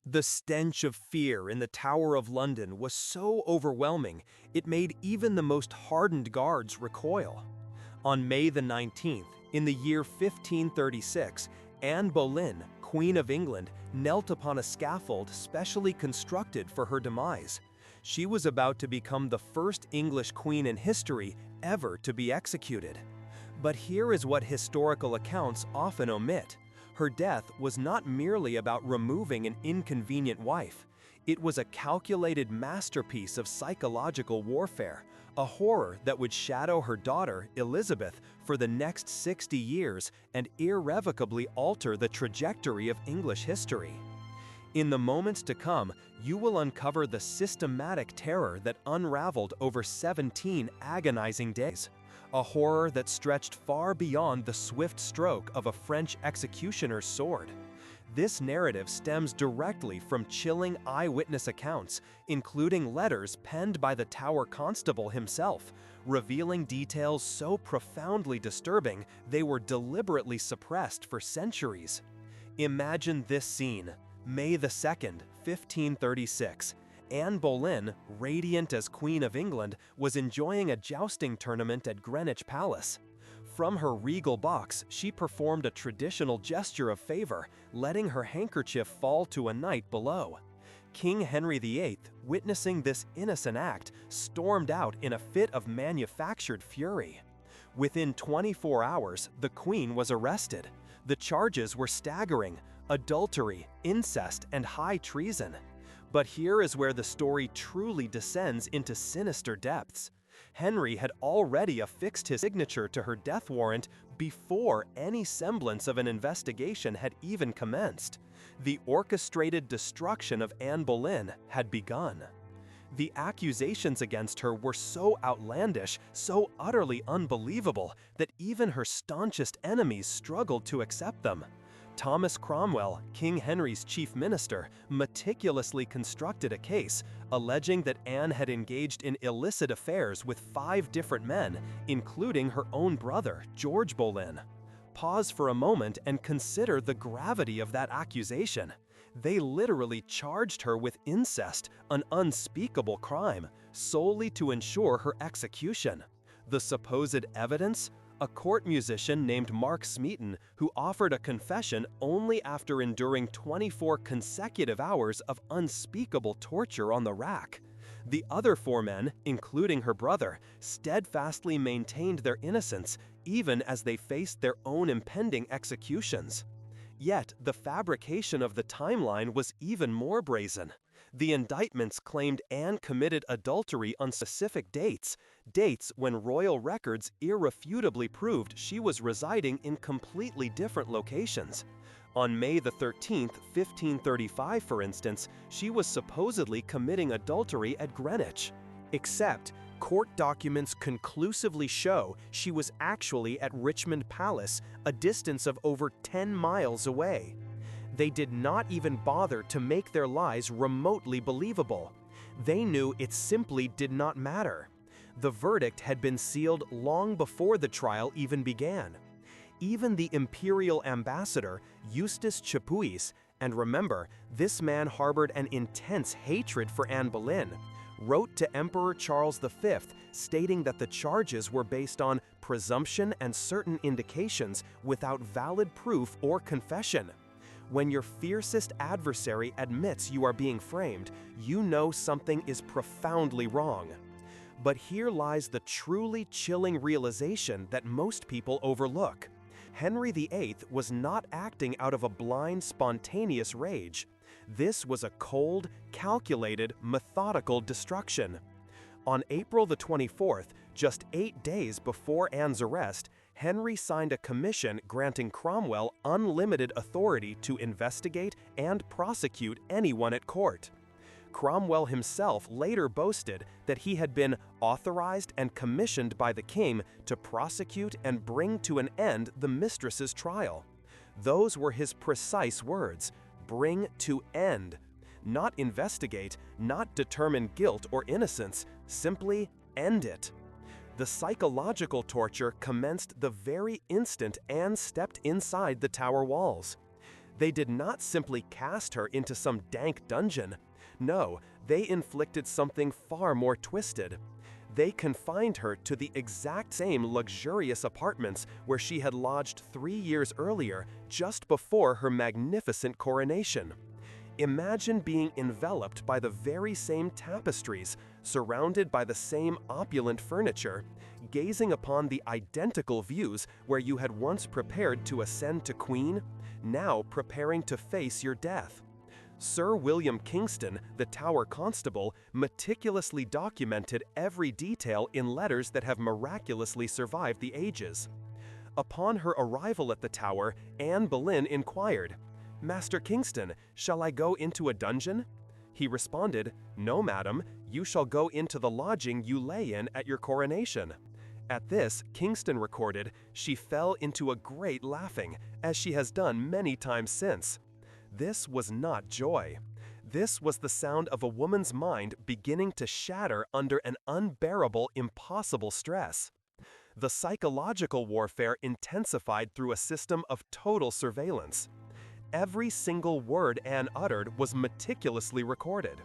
The stench of fear in the Tower of London was so overwhelming, it made even the most hardened guards recoil. On May the 19th, in the year 1536, Anne Boleyn, Queen of England, knelt upon a scaffold specially constructed for her demise. She was about to become the first English queen in history ever to be executed. But here is what historical accounts often omit. Her death was not merely about removing an inconvenient wife. It was a calculated masterpiece of psychological warfare, a horror that would shadow her daughter, Elizabeth, for the next 60 years and irrevocably alter the trajectory of English history. In the moments to come, you will uncover the systematic terror that unraveled over 17 agonizing days, a horror that stretched far beyond the swift stroke of a French executioner's sword. This narrative stems directly from chilling eyewitness accounts, including letters penned by the Tower Constable himself, revealing details so profoundly disturbing they were deliberately suppressed for centuries. Imagine this scene. May the 2nd, 1536. Anne Boleyn, radiant as Queen of England, was enjoying a jousting tournament at Greenwich Palace. From her regal box, she performed a traditional gesture of favor, letting her handkerchief fall to a knight below. King Henry VIII, witnessing this innocent act, stormed out in a fit of manufactured fury. Within 24 hours, the Queen was arrested. The charges were staggering: adultery, incest, and high treason. But here is where the story truly descends into sinister depths. Henry had already affixed his signature to her death warrant before any semblance of an investigation had even commenced. The orchestrated destruction of Anne Boleyn had begun. The accusations against her were so outlandish, so utterly unbelievable, that even her staunchest enemies struggled to accept them. Thomas Cromwell, King Henry's chief minister, meticulously constructed a case, alleging that Anne had engaged in illicit affairs with 5 different men, including her own brother, George Boleyn. Pause for a moment and consider the gravity of that accusation. They literally charged her with incest, an unspeakable crime, solely to ensure her execution. The supposed evidence? A court musician named Mark Smeaton, who offered a confession only after enduring 24 consecutive hours of unspeakable torture on the rack. The other 4 men, including her brother, steadfastly maintained their innocence, even as they faced their own impending executions. Yet, the fabrication of the timeline was even more brazen. The indictments claimed Anne committed adultery on specific dates when royal records irrefutably proved she was residing in completely different locations. On May the 13th, 1535, for instance, she was supposedly committing adultery at Greenwich. Except, court documents conclusively show she was actually at Richmond Palace, a distance of over 10 miles away. They did not even bother to make their lies remotely believable. They knew it simply did not matter. The verdict had been sealed long before the trial even began. Even the imperial ambassador, Eustace Chapuis, and remember, this man harbored an intense hatred for Anne Boleyn, wrote to Emperor Charles V stating that the charges were based on presumption and certain indications without valid proof or confession. When your fiercest adversary admits you are being framed, you know something is profoundly wrong. But here lies the truly chilling realization that most people overlook. Henry VIII was not acting out of a blind, spontaneous rage. This was a cold, calculated, methodical destruction. On April the 24th, just 8 days before Anne's arrest, Henry signed a commission granting Cromwell unlimited authority to investigate and prosecute anyone at court. Cromwell himself later boasted that he had been authorized and commissioned by the king to prosecute and bring to an end the mistress's trial. Those were his precise words: bring to end. Not investigate, not determine guilt or innocence, simply end it. The psychological torture commenced the very instant Anne stepped inside the Tower walls. They did not simply cast her into some dank dungeon. No, they inflicted something far more twisted. They confined her to the exact same luxurious apartments where she had lodged 3 years earlier, just before her magnificent coronation. Imagine being enveloped by the very same tapestries, surrounded by the same opulent furniture, gazing upon the identical views where you had once prepared to ascend to queen, now preparing to face your death. Sir William Kingston, the Tower Constable, meticulously documented every detail in letters that have miraculously survived the ages. Upon her arrival at the Tower, Anne Boleyn inquired, "Master Kingston, shall I go into a dungeon?" He responded, "No, madam, you shall go into the lodging you lay in at your coronation." At this, Kingston recorded, she fell into a great laughing, as she has done many times since. This was not joy. This was the sound of a woman's mind beginning to shatter under an unbearable, impossible stress. The psychological warfare intensified through a system of total surveillance. Every single word Anne uttered was meticulously recorded.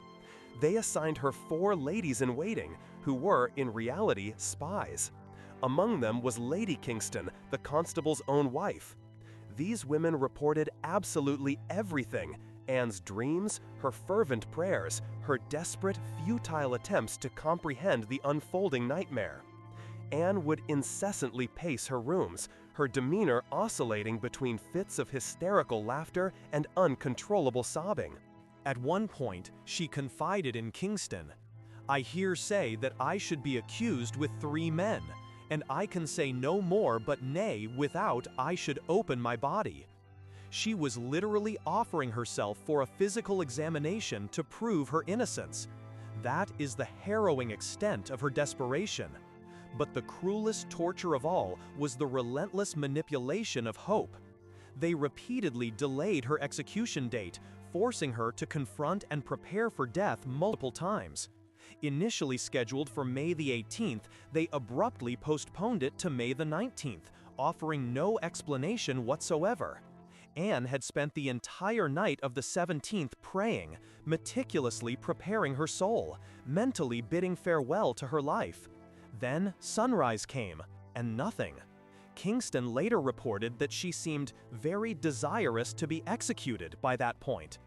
They assigned her 4 ladies-in-waiting, who were, in reality, spies. Among them was Lady Kingston, the constable's own wife. These women reported absolutely everything: Anne's dreams, her fervent prayers, her desperate, futile attempts to comprehend the unfolding nightmare. Anne would incessantly pace her rooms, her demeanor oscillating between fits of hysterical laughter and uncontrollable sobbing. At one point, she confided in Kingston, "I hear say that I should be accused with 3 men, and I can say no more but nay without I should open my body." She was literally offering herself for a physical examination to prove her innocence. That is the harrowing extent of her desperation. But the cruelest torture of all was the relentless manipulation of hope. They repeatedly delayed her execution date, forcing her to confront and prepare for death multiple times. Initially scheduled for May the 18th, they abruptly postponed it to May the 19th, offering no explanation whatsoever. Anne had spent the entire night of the 17th praying, meticulously preparing her soul, mentally bidding farewell to her life. Then sunrise came, and nothing. Kingston later reported that she seemed very desirous to be executed by that point.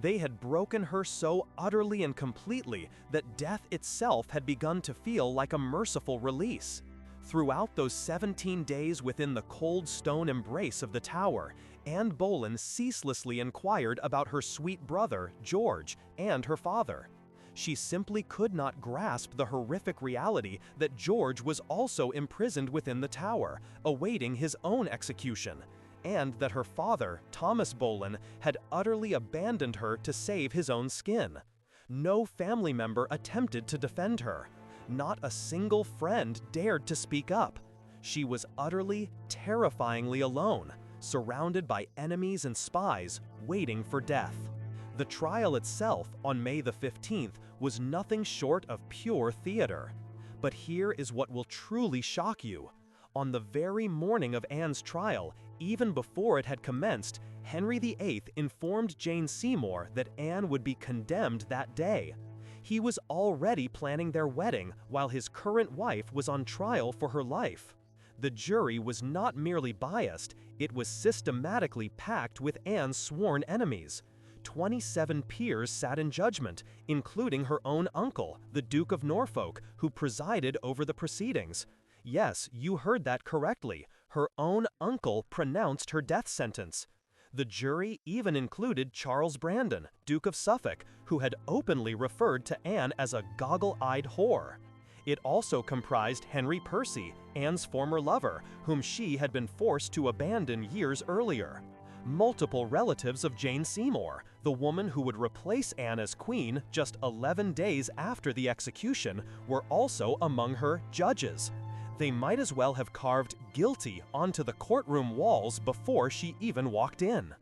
They had broken her so utterly and completely that death itself had begun to feel like a merciful release. Throughout those 17 days within the cold stone embrace of the Tower, Anne Boleyn ceaselessly inquired about her sweet brother, George, and her father. She simply could not grasp the horrific reality that George was also imprisoned within the Tower, awaiting his own execution, and that her father, Thomas Boleyn, had utterly abandoned her to save his own skin. No family member attempted to defend her. Not a single friend dared to speak up. She was utterly, terrifyingly alone, surrounded by enemies and spies, waiting for death. The trial itself, on May the 15th, was nothing short of pure theater. But here is what will truly shock you. On the very morning of Anne's trial, even before it had commenced, Henry VIII informed Jane Seymour that Anne would be condemned that day. He was already planning their wedding while his current wife was on trial for her life. The jury was not merely biased, it was systematically packed with Anne's sworn enemies. 27 peers sat in judgment, including her own uncle, the Duke of Norfolk, who presided over the proceedings. Yes, you heard that correctly. Her own uncle pronounced her death sentence. The jury even included Charles Brandon, Duke of Suffolk, who had openly referred to Anne as a goggle-eyed whore. It also comprised Henry Percy, Anne's former lover, whom she had been forced to abandon years earlier. Multiple relatives of Jane Seymour, the woman who would replace Anne as queen just 11 days after the execution, were also among her judges. They might as well have carved "guilty" onto the courtroom walls before she even walked in.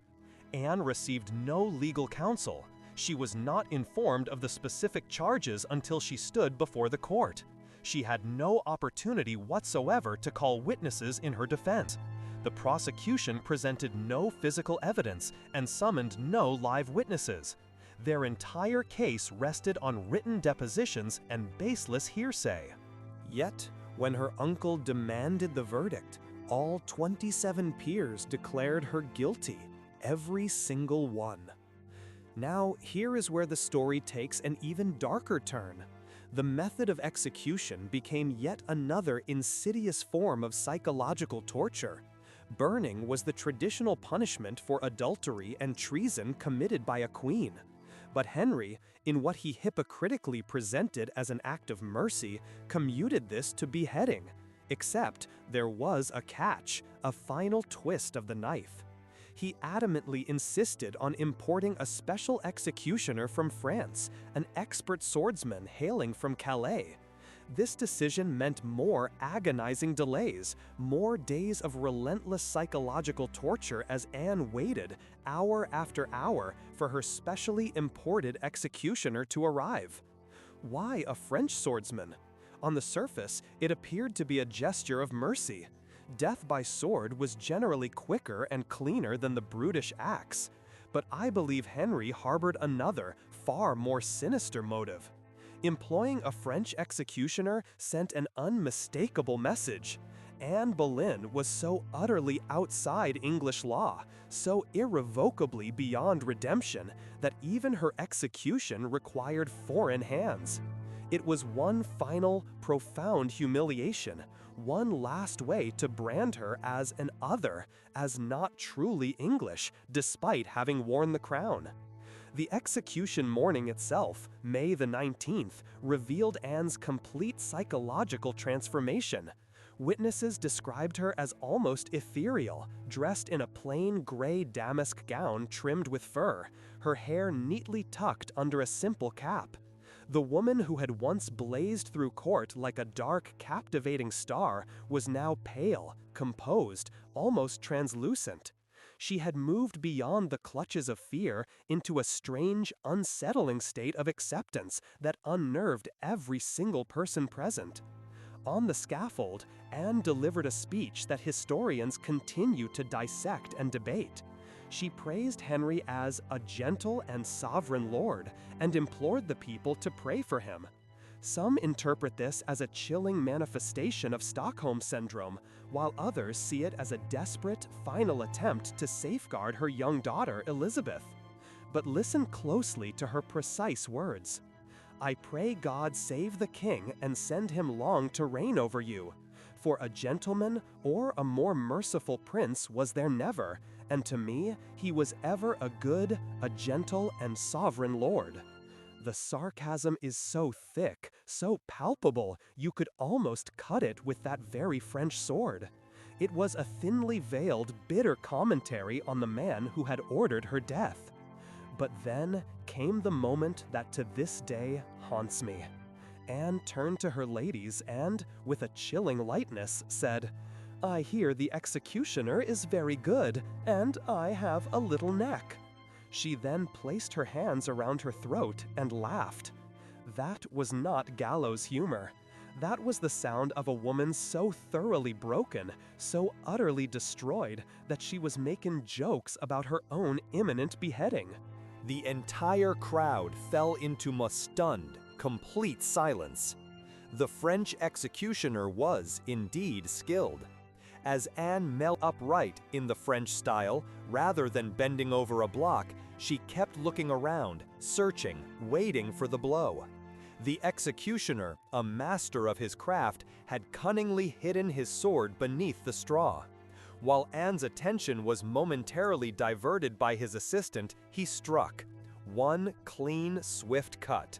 Anne received no legal counsel. She was not informed of the specific charges until she stood before the court. She had no opportunity whatsoever to call witnesses in her defense. The prosecution presented no physical evidence and summoned no live witnesses. Their entire case rested on written depositions and baseless hearsay. Yet, when her uncle demanded the verdict, all 27 peers declared her guilty, every single one. Now, here is where the story takes an even darker turn. The method of execution became yet another insidious form of psychological torture. Burning was the traditional punishment for adultery and treason committed by a queen. But Henry, in what he hypocritically presented as an act of mercy, commuted this to beheading. Except there was a catch, a final twist of the knife. He adamantly insisted on importing a special executioner from France, an expert swordsman hailing from Calais. This decision meant more agonizing delays, more days of relentless psychological torture as Anne waited, hour after hour, for her specially imported executioner to arrive. Why a French swordsman? On the surface, it appeared to be a gesture of mercy. Death by sword was generally quicker and cleaner than the brutish axe. But I believe Henry harbored another, far more sinister motive. Employing a French executioner sent an unmistakable message. Anne Boleyn was so utterly outside English law, so irrevocably beyond redemption, that even her execution required foreign hands. It was one final, profound humiliation, one last way to brand her as an other, as not truly English, despite having worn the crown. The execution morning itself, May the 19th, revealed Anne's complete psychological transformation. Witnesses described her as almost ethereal, dressed in a plain gray damask gown trimmed with fur, her hair neatly tucked under a simple cap. The woman who had once blazed through court like a dark, captivating star was now pale, composed, almost translucent. She had moved beyond the clutches of fear into a strange, unsettling state of acceptance that unnerved every single person present. On the scaffold, Anne delivered a speech that historians continue to dissect and debate. She praised Henry as a gentle and sovereign lord and implored the people to pray for him. Some interpret this as a chilling manifestation of Stockholm Syndrome, while others see it as a desperate, final attempt to safeguard her young daughter, Elizabeth. But listen closely to her precise words. "I pray God save the king and send him long to reign over you. For a gentleman or a more merciful prince was there never, and to me he was ever a good, a gentle, and sovereign lord." The sarcasm is so thick, so palpable, you could almost cut it with that very French sword. It was a thinly veiled, bitter commentary on the man who had ordered her death. But then came the moment that to this day haunts me. Anne turned to her ladies and, with a chilling lightness, said, "I hear the executioner is very good, and I have a little neck." She then placed her hands around her throat and laughed. That was not gallows humor. That was the sound of a woman so thoroughly broken, so utterly destroyed, that she was making jokes about her own imminent beheading. The entire crowd fell into a stunned, complete silence. The French executioner was indeed skilled. As Anne knelt upright in the French style, rather than bending over a block, she kept looking around, searching, waiting for the blow. The executioner, a master of his craft, had cunningly hidden his sword beneath the straw. While Anne's attention was momentarily diverted by his assistant, he struck. One clean, swift cut.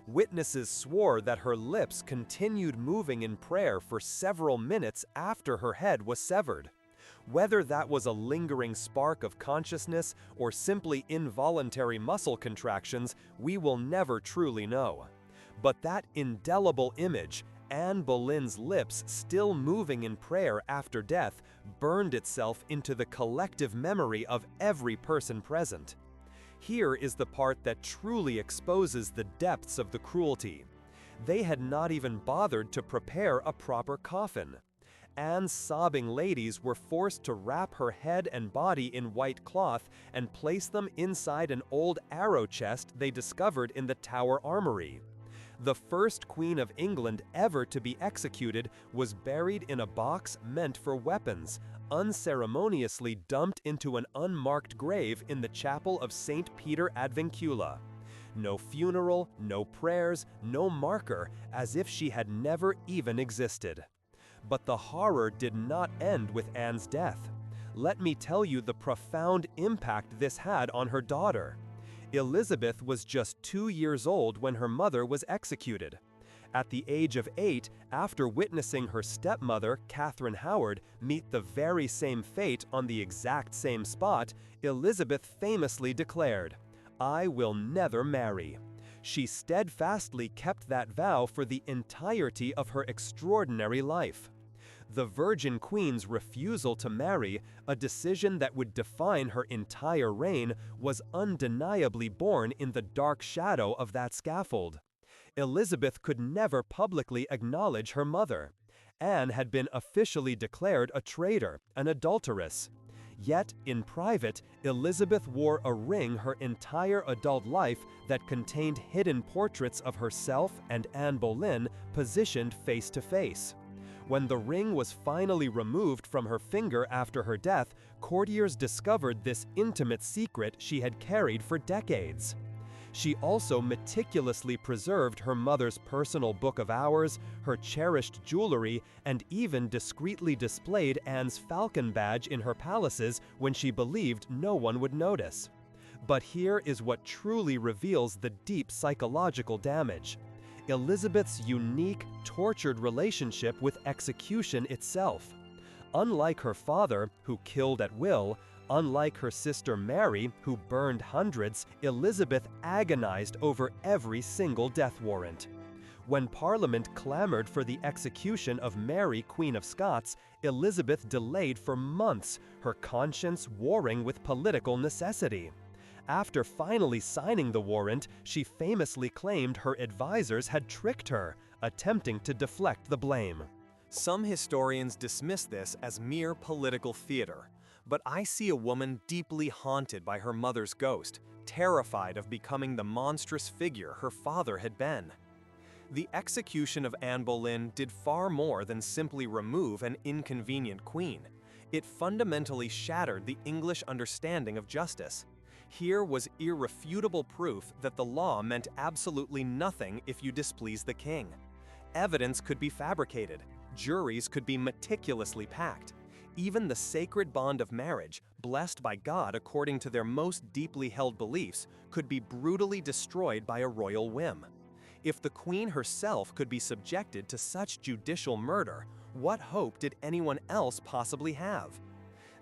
Witnesses swore that her lips continued moving in prayer for several minutes after her head was severed. Whether that was a lingering spark of consciousness or simply involuntary muscle contractions, we will never truly know. But that indelible image, Anne Boleyn's lips still moving in prayer after death, burned itself into the collective memory of every person present. Here is the part that truly exposes the depths of the cruelty. They had not even bothered to prepare a proper coffin. Anne's sobbing ladies were forced to wrap her head and body in white cloth and place them inside an old arrow chest they discovered in the Tower Armory. The first Queen of England ever to be executed was buried in a box meant for weapons, unceremoniously dumped into an unmarked grave in the chapel of St. Peter ad Vincula. No funeral, no prayers, no marker, as if she had never even existed. But the horror did not end with Anne's death. Let me tell you the profound impact this had on her daughter. Elizabeth was just 2 years old when her mother was executed. At the age of 8, after witnessing her stepmother, Catherine Howard, meet the very same fate on the exact same spot, Elizabeth famously declared, "I will never marry." She steadfastly kept that vow for the entirety of her extraordinary life. The Virgin Queen's refusal to marry, a decision that would define her entire reign, was undeniably born in the dark shadow of that scaffold. Elizabeth could never publicly acknowledge her mother. Anne had been officially declared a traitor, an adulteress. Yet, in private, Elizabeth wore a ring her entire adult life that contained hidden portraits of herself and Anne Boleyn positioned face to face. When the ring was finally removed from her finger after her death, courtiers discovered this intimate secret she had carried for decades. She also meticulously preserved her mother's personal book of hours, her cherished jewelry, and even discreetly displayed Anne's falcon badge in her palaces when she believed no one would notice. But here is what truly reveals the deep psychological damage: Elizabeth's unique, tortured relationship with execution itself. Unlike her father, who killed at will, unlike her sister Mary, who burned hundreds, Elizabeth agonized over every single death warrant. When Parliament clamored for the execution of Mary, Queen of Scots, Elizabeth delayed for months, her conscience warring with political necessity. After finally signing the warrant, she famously claimed her advisors had tricked her, attempting to deflect the blame. Some historians dismiss this as mere political theater, but I see a woman deeply haunted by her mother's ghost, terrified of becoming the monstrous figure her father had been. The execution of Anne Boleyn did far more than simply remove an inconvenient queen. It fundamentally shattered the English understanding of justice. Here was irrefutable proof that the law meant absolutely nothing if you displeased the king. Evidence could be fabricated, juries could be meticulously packed. Even the sacred bond of marriage, blessed by God according to their most deeply held beliefs, could be brutally destroyed by a royal whim. If the queen herself could be subjected to such judicial murder, what hope did anyone else possibly have?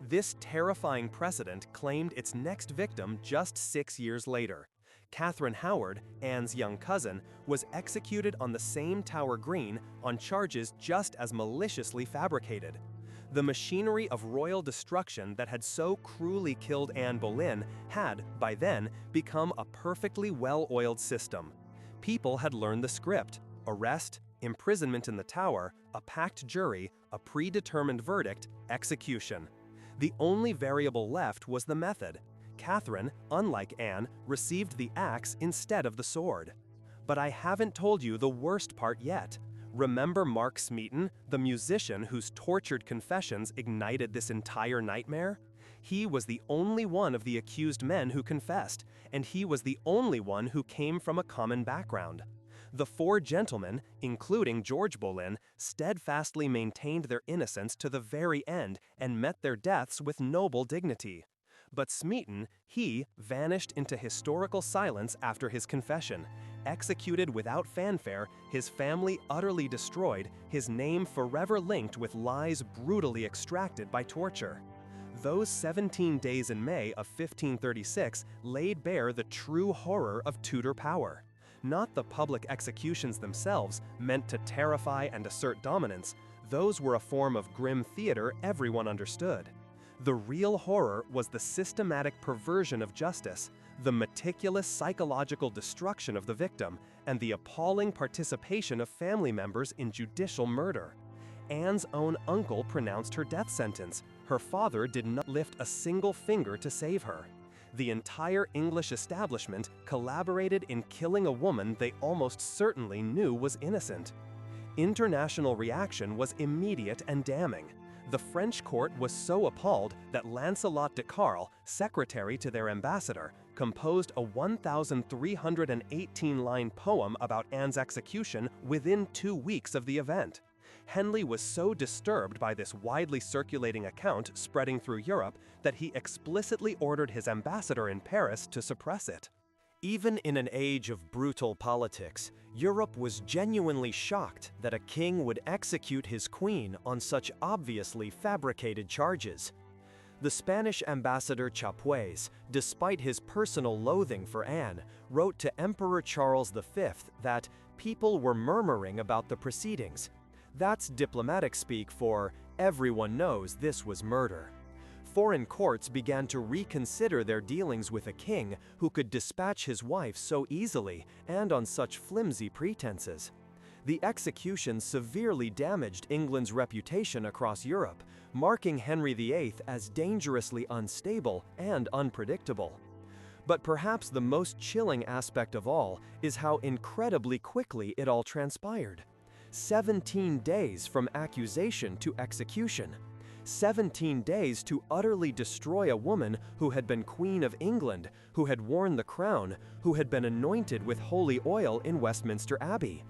This terrifying precedent claimed its next victim just 6 years later. Catherine Howard, Anne's young cousin, was executed on the same Tower Green on charges just as maliciously fabricated. The machinery of royal destruction that had so cruelly killed Anne Boleyn had, by then, become a perfectly well-oiled system. People had learned the script: arrest, imprisonment in the Tower, a packed jury, a predetermined verdict, execution. The only variable left was the method. Catherine, unlike Anne, received the axe instead of the sword. But I haven't told you the worst part yet. Remember Mark Smeaton, the musician whose tortured confessions ignited this entire nightmare? He was the only one of the accused men who confessed, and he was the only one who came from a common background. The 4 gentlemen, including George Boleyn, steadfastly maintained their innocence to the very end and met their deaths with noble dignity. But Smeaton, he vanished into historical silence after his confession. Executed without fanfare, his family utterly destroyed, his name forever linked with lies brutally extracted by torture. Those 17 days in May of 1536 laid bare the true horror of Tudor power. Not the public executions themselves, meant to terrify and assert dominance. Those were a form of grim theater everyone understood. The real horror was the systematic perversion of justice, the meticulous psychological destruction of the victim, and the appalling participation of family members in judicial murder. Anne's own uncle pronounced her death sentence. Her father did not lift a single finger to save her. The entire English establishment collaborated in killing a woman they almost certainly knew was innocent. International reaction was immediate and damning. The French court was so appalled that Lancelot de Carl, secretary to their ambassador, composed a 1,318-line poem about Anne's execution within 2 weeks of the event. Henry was so disturbed by this widely circulating account spreading through Europe that he explicitly ordered his ambassador in Paris to suppress it. Even in an age of brutal politics, Europe was genuinely shocked that a king would execute his queen on such obviously fabricated charges. The Spanish ambassador Chapués, despite his personal loathing for Anne, wrote to Emperor Charles V that people were murmuring about the proceedings. That's diplomatic speak for everyone knows this was murder. Foreign courts began to reconsider their dealings with a king who could dispatch his wife so easily and on such flimsy pretenses. The execution severely damaged England's reputation across Europe, marking Henry VIII as dangerously unstable and unpredictable. But perhaps the most chilling aspect of all is how incredibly quickly it all transpired. 17 days from accusation to execution. 17 days to utterly destroy a woman who had been Queen of England, who had worn the crown, who had been anointed with holy oil in Westminster Abbey.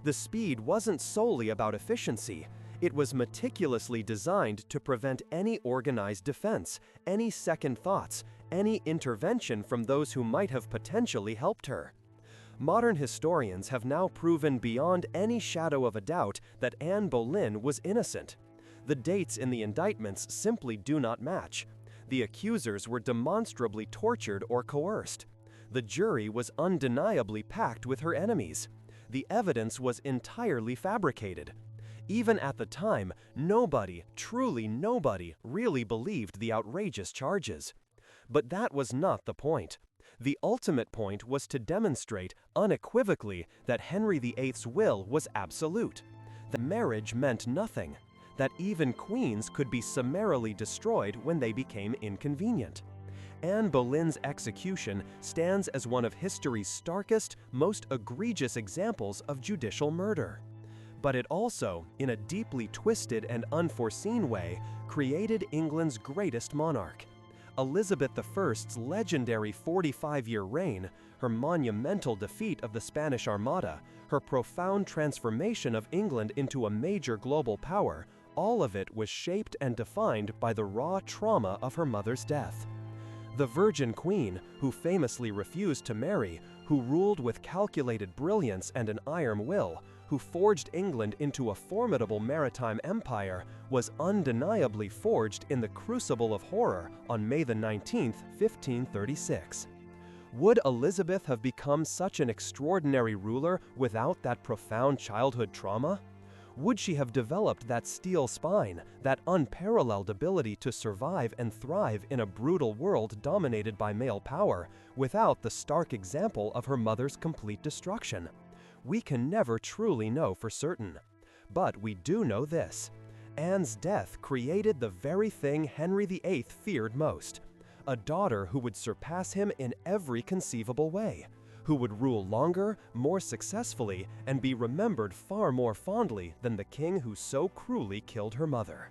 The speed wasn't solely about efficiency. It was meticulously designed to prevent any organized defense, any second thoughts, any intervention from those who might have potentially helped her. Modern historians have now proven beyond any shadow of a doubt that Anne Boleyn was innocent. The dates in the indictments simply do not match. The accusers were demonstrably tortured or coerced. The jury was undeniably packed with her enemies. The evidence was entirely fabricated. Even at the time, nobody, truly nobody, really believed the outrageous charges. But that was not the point. The ultimate point was to demonstrate unequivocally that Henry VIII's will was absolute. That marriage meant nothing. That even queens could be summarily destroyed when they became inconvenient. Anne Boleyn's execution stands as one of history's starkest, most egregious examples of judicial murder. But it also, in a deeply twisted and unforeseen way, created England's greatest monarch. Elizabeth I's legendary 45-year reign, her monumental defeat of the Spanish Armada, her profound transformation of England into a major global power, all of it was shaped and defined by the raw trauma of her mother's death. The Virgin Queen, who famously refused to marry, who ruled with calculated brilliance and an iron will, who forged England into a formidable maritime empire, was undeniably forged in the crucible of horror on May 19, 1536. Would Elizabeth have become such an extraordinary ruler without that profound childhood trauma? Would she have developed that steel spine, that unparalleled ability to survive and thrive in a brutal world dominated by male power, without the stark example of her mother's complete destruction? We can never truly know for certain. But we do know this. Anne's death created the very thing Henry VIII feared most: a daughter who would surpass him in every conceivable way, who would rule longer, more successfully, and be remembered far more fondly than the king who so cruelly killed her mother.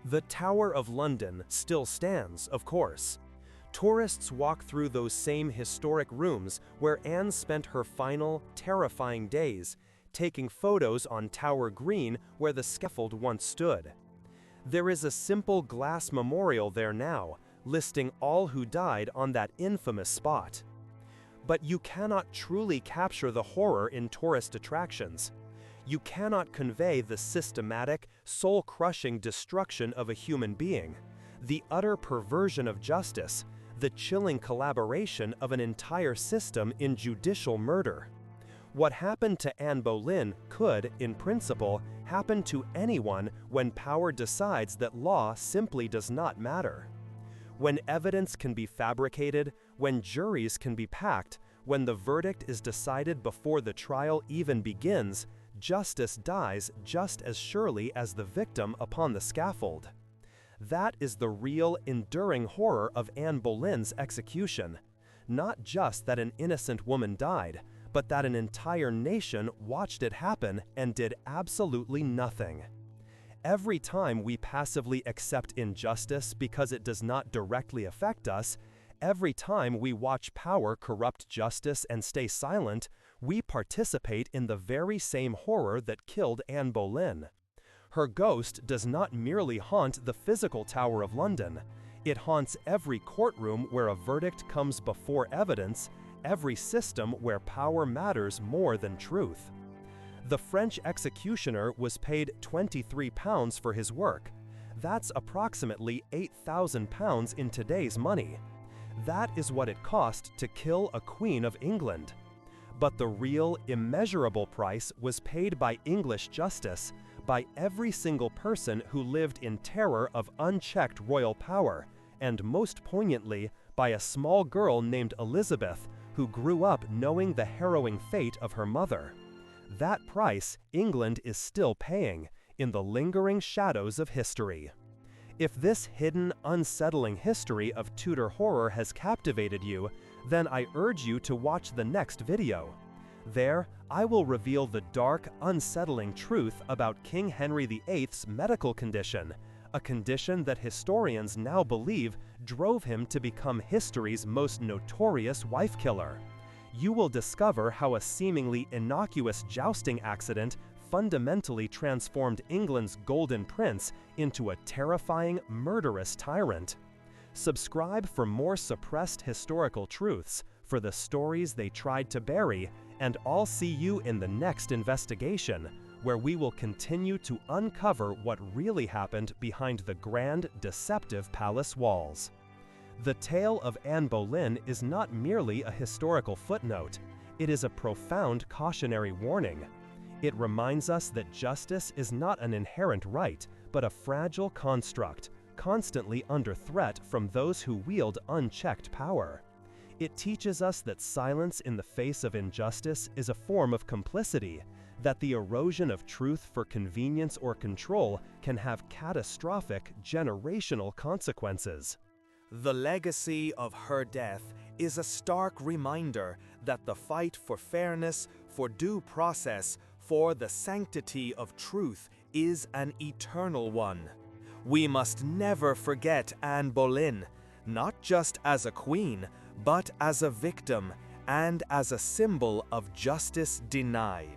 The Tower of London still stands, of course. Tourists walk through those same historic rooms where Anne spent her final, terrifying days, taking photos on Tower Green where the scaffold once stood. There is a simple glass memorial there now, listing all who died on that infamous spot. But you cannot truly capture the horror in tourist attractions. You cannot convey the systematic, soul-crushing destruction of a human being, the utter perversion of justice, the chilling collaboration of an entire system in judicial murder. What happened to Anne Boleyn could, in principle, happen to anyone when power decides that law simply does not matter. When evidence can be fabricated, when juries can be packed, when the verdict is decided before the trial even begins, justice dies just as surely as the victim upon the scaffold. That is the real, enduring horror of Anne Boleyn's execution. Not just that an innocent woman died, but that an entire nation watched it happen and did absolutely nothing. Every time we passively accept injustice because it does not directly affect us, every time we watch power corrupt justice and stay silent, we participate in the very same horror that killed Anne Boleyn. Her ghost does not merely haunt the physical Tower of London. It haunts every courtroom where a verdict comes before evidence, every system where power matters more than truth. The French executioner was paid £23 for his work. That's approximately £8,000 in today's money. That is what it cost to kill a Queen of England. But the real, immeasurable price was paid by English justice, by every single person who lived in terror of unchecked royal power, and most poignantly, by a small girl named Elizabeth, who grew up knowing the harrowing fate of her mother. That price England is still paying, in the lingering shadows of history. If this hidden, unsettling history of Tudor horror has captivated you, then I urge you to watch the next video. There, I will reveal the dark, unsettling truth about King Henry VIII's medical condition, a condition that historians now believe drove him to become history's most notorious wife killer. You will discover how a seemingly innocuous jousting accident fundamentally transformed England's Golden Prince into a terrifying, murderous tyrant. Subscribe for more suppressed historical truths, for the stories they tried to bury, and I'll see you in the next investigation, where we will continue to uncover what really happened behind the grand, deceptive palace walls. The tale of Anne Boleyn is not merely a historical footnote, it is a profound cautionary warning. It reminds us that justice is not an inherent right, but a fragile construct, constantly under threat from those who wield unchecked power. It teaches us that silence in the face of injustice is a form of complicity, that the erosion of truth for convenience or control can have catastrophic, generational consequences. The legacy of her death is a stark reminder that the fight for fairness, for due process, for the sanctity of truth is an eternal one. We must never forget Anne Boleyn, not just as a queen, but as a victim and as a symbol of justice denied.